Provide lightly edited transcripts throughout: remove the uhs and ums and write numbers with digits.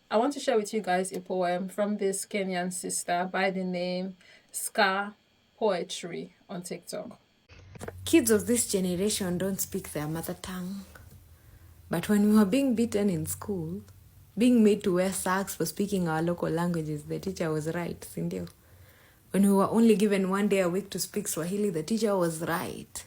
I want to share with you guys a poem from this Kenyan sister by the name Ska Poetry on TikTok. Kids of this generation don't speak their mother tongue. But when we were being beaten in school, being made to wear socks for speaking our local languages, the teacher was right, Cindy. When we were only given 1 day a week to speak Swahili, the teacher was right.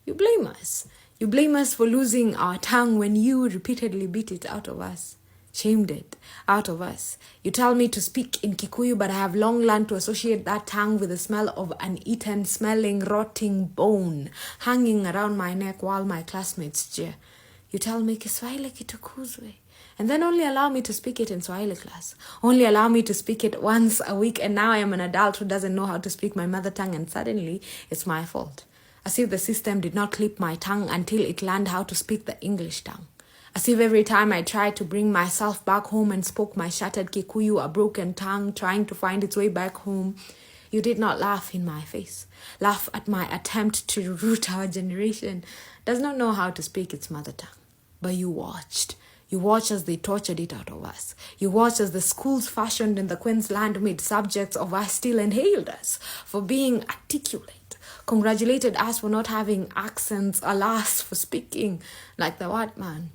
You blame us. You blame us for losing our tongue when you repeatedly beat it out of us. Shamed it out of us. You tell me to speak in Kikuyu, but I have long learned to associate that tongue with the smell of an eaten, smelling, rotting bone hanging around my neck while my classmates jeer. You tell me Kiswahili kitukuzwe, and then only allow me to speak it in Swahili class. Only allow me to speak it once a week, and now I am an adult who doesn't know how to speak my mother tongue, and suddenly it's my fault. As if the system did not clip my tongue until it learned how to speak the English tongue. As if every time I tried to bring myself back home and spoke my shattered Kikuyu, a broken tongue trying to find its way back home, you did not laugh in my face. Laugh at my attempt to root our generation does not know how to speak its mother tongue. But you watched. You watched as they tortured it out of us. You watched as the schools fashioned in the Queensland made subjects of us still and hailed us for being articulate, congratulated us for not having accents, alas, for speaking like the white man.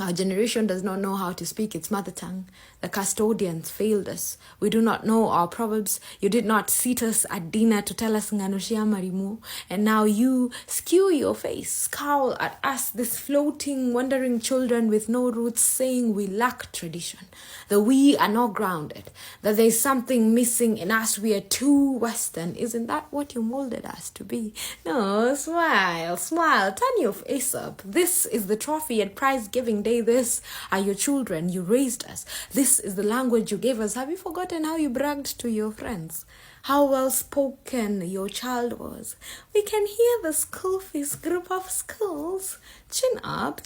Our generation does not know how to speak its mother tongue. The custodians failed us. We do not know our proverbs. You did not seat us at dinner to tell us Nganoshia Marimu. And now you skew your face, scowl at us, this floating, wandering children with no roots, saying we lack tradition, that we are not grounded, that there is something missing in us, we are too Western. Isn't that what you molded us to be? No, smile, smile, turn your face up. This is the trophy at prize giving day. This are your children. You raised us. This is the language you gave us. Have you forgotten how you bragged to your friends? How well spoken your child was. We can hear the school fees group of schools. Chin up,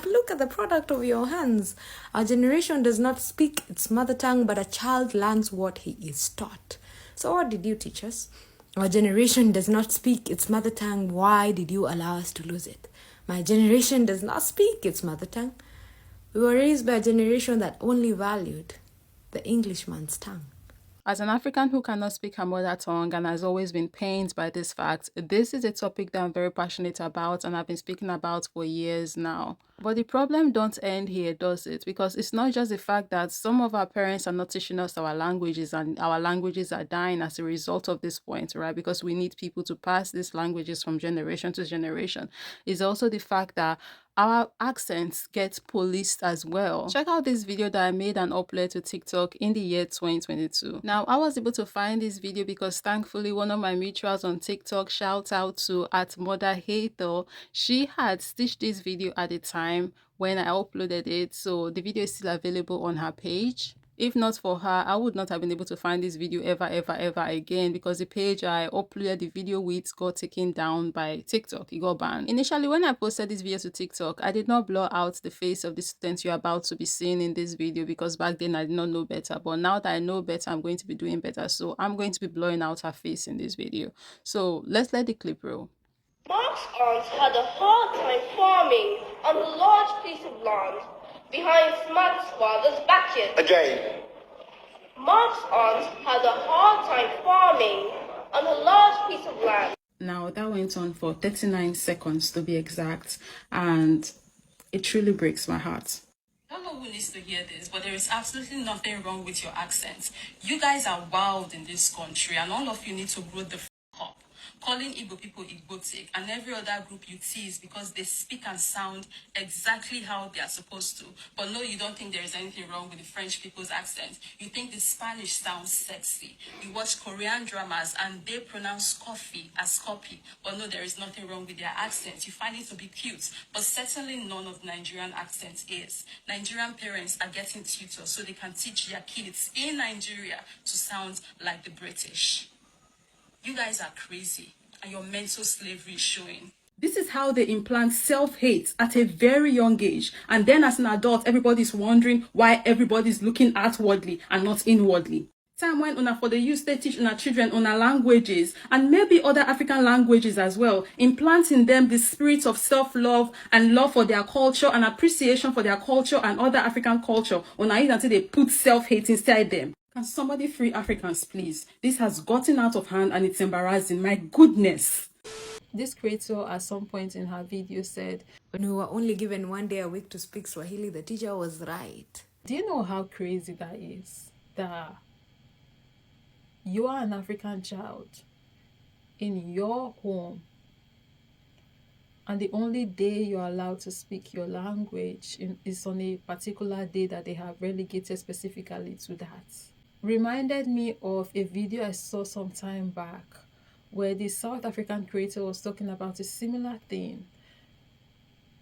look at the product of your hands. Our generation does not speak its mother tongue, but a child learns what he is taught. So what did you teach us? Our generation does not speak its mother tongue. Why did you allow us to lose it? My generation does not speak its mother tongue. We were raised by a generation that only valued the Englishman's tongue. As an African who cannot speak her mother tongue and has always been pained by this fact, this is a topic that I'm very passionate about and I've been speaking about for years now. But the problem don't end here, does it? Because it's not just the fact that some of our parents are not teaching us our languages and our languages are dying as a result of this point, right? Because we need people to pass these languages from generation to generation. It's also the fact that our accents get policed as well. Check out this video that I made and uploaded to TikTok in the year 2022. Now, I was able to find this video because thankfully one of my mutuals on TikTok, shout out to at Mother Hater, she had stitched this video at the time when I uploaded it. So the video is still available on her page. If not for her, I would not have been able to find this video ever again because the page I uploaded the video with got taken down by TikTok. It got banned. Initially, when I posted this video to TikTok, I did not blur out the face of the student you're about to be seeing in this video because back then I did not know better. But now that I know better, I'm going to be doing better. So I'm going to be blurring out her face in this video. So let's let the clip roll. Mark's aunt had a hard time farming on a large piece of land behind Smart's father's backyard. Again. Mark's aunt had a hard time farming on a large piece of land. Now that went on for 39 seconds to be exact, and it truly breaks my heart. I don't know who needs to hear this, but there is absolutely nothing wrong with your accent. You guys are wild in this country, and all of you need to grow the up. Calling Igbo people Igbotic and every other group you tease because they speak and sound exactly how they are supposed to. But no, you don't think there is anything wrong with the French people's accent. You think the Spanish sounds sexy. You watch Korean dramas and they pronounce coffee as copy. But no, there is nothing wrong with their accent. You find it to be cute. But certainly none of the Nigerian accent is. Nigerian parents are getting tutors so they can teach their kids in Nigeria to sound like the British. You guys are crazy, and your mental slavery is showing. This is how they implant self-hate at a very young age. And then as an adult, everybody's wondering why everybody's looking outwardly and not inwardly. Time when una for the use they teach una children una languages and maybe other African languages as well, implanting them the spirit of self-love and love for their culture and appreciation for their culture and other African culture. Una use until they put self-hate inside them. Can somebody free Africans, please? This has gotten out of hand and it's embarrassing. My goodness. This creator at some point in her video said, when we were only given 1 day a week to speak Swahili, the teacher was right. Do you know how crazy that is? That you are an African child in your home, and the only day you're allowed to speak your language is on a particular day that they have relegated specifically to that. Reminded me of a video I saw some time back where the South African creator was talking about a similar thing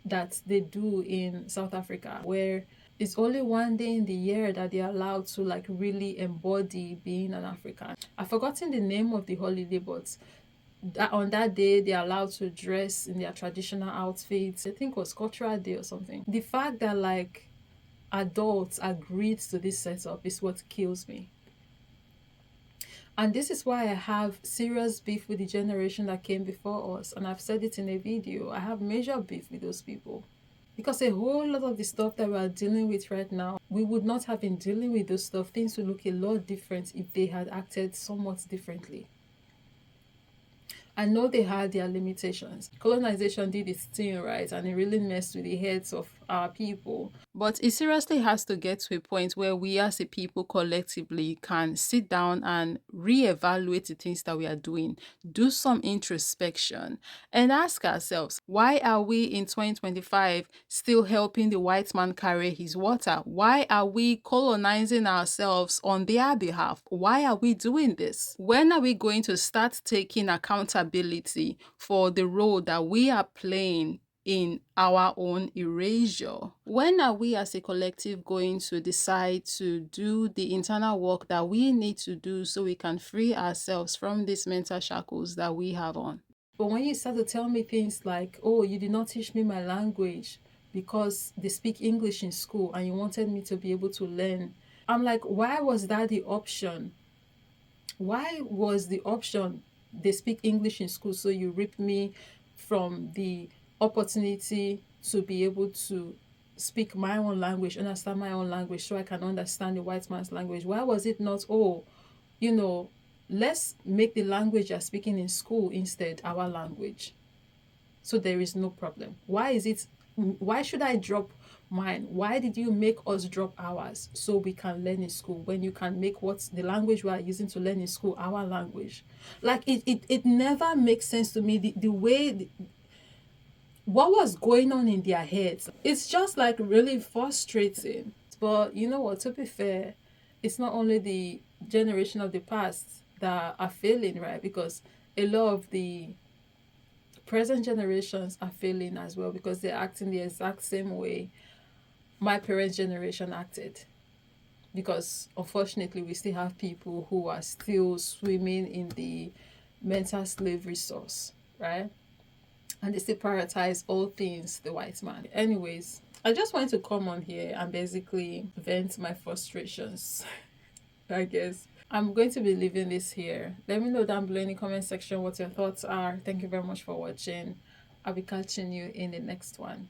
that they do in South Africa, where it's only 1 day in the year that they're allowed to like really embody being an African. I've forgotten the name of the holiday, but on that day they're allowed to dress in their traditional outfits. I think it was Cultural Day or something. The fact that like adults agreed to this setup is what kills me. And this is why I have serious beef with the generation that came before us. And I've said it in a video. I have major beef with those people. Because a whole lot of the stuff that we're dealing with right now, we would not have been dealing with those stuff. Things would look a lot different if they had acted somewhat differently. I know they had their limitations. Colonization did its thing, right? And it really messed with the heads of our people. But it seriously has to get to a point where we as a people collectively can sit down and reevaluate the things that we are doing, do some introspection, and ask ourselves, why are we in 2025 still helping the white man carry his water? Why are we colonizing ourselves on their behalf? Why are we doing this? When are we going to start taking accountability for the role that we are playing in our own erasure? When are we as a collective going to decide to do the internal work that we need to do so we can free ourselves from these mental shackles that we have on? But when you start to tell me things like, oh, you did not teach me my language because they speak English in school and you wanted me to be able to learn, I'm like, why was that the option? Why was the option they speak English in school, so you rip me from the opportunity to be able to speak my own language, understand my own language, so I can understand the white man's language? Why was it not, oh, let's make the language you're speaking in school instead our language, so there is no problem? Why should I drop mine? Why did you make us drop ours so we can learn in school when you can make what's the language we are using to learn in school our language? Like it never makes sense to me, the way what was going on in their heads. It's just like really frustrating. But you know what, to be fair, it's not only the generation of the past that are failing, right? Because a lot of the present generations are failing as well, because they're acting the exact same way my parents' generation acted. Because unfortunately we still have people who are still swimming in the mental slavery source, right? And they still prioritize all things the white man. Anyways, I just wanted to come on here and basically vent my frustrations. I guess I'm going to be leaving this here. Let me know down below in the comment section what your thoughts are. Thank you very much for watching. I'll be catching you in the next one.